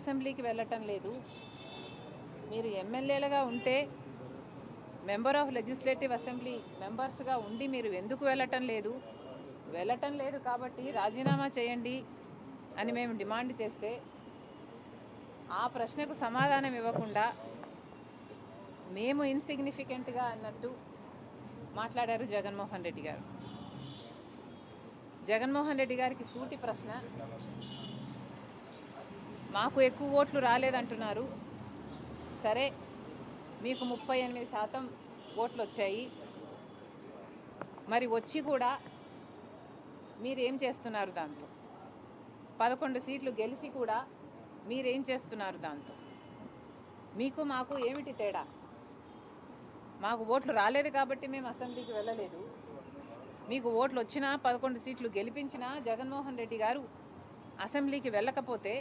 అసెంబ్లీకి వెళ్ళటం లేదు? మీరు ఎమ్మెల్యేలుగా ఉంటే మెంబర్ ఆఫ్ లెజిస్లేటివ్ అసెంబ్లీ మెంబర్స్గా ఉండి మీరు ఎందుకు వెళ్ళటం లేదు? వెళ్ళటం లేదు కాబట్టి రాజీనామా చేయండి అని మేము డిమాండ్ చేస్తే ఆ ప్రశ్నకు సమాధానం ఇవ్వకుండా మేము ఇన్సిగ్నిఫికెంట్గా అన్నట్టు మాట్లాడారు జగన్మోహన్ రెడ్డి గారు. జగన్మోహన్ రెడ్డి గారికి సూటి ప్రశ్న, మాకు ఎక్కువ ఓట్లు రాలేదంటున్నారు. సరే, మీకు 38% ఓట్లు వచ్చాయి, మరి వచ్చి కూడా మీరేం చేస్తున్నారు దాంతో? 11 సీట్లు గెలిచి కూడా మీరేం చేస్తున్నారు దాంతో? మీకు మాకు ఏమిటి తేడా? మాకు ఓట్లు రాలేదు కాబట్టి మేము అసెంబ్లీకి వెళ్ళలేదు. మీకు ఓట్లు వచ్చినా 11 సీట్లు గెలిపించినా జగన్మోహన్ రెడ్డి గారు అసెంబ్లీకి వెళ్ళకపోతే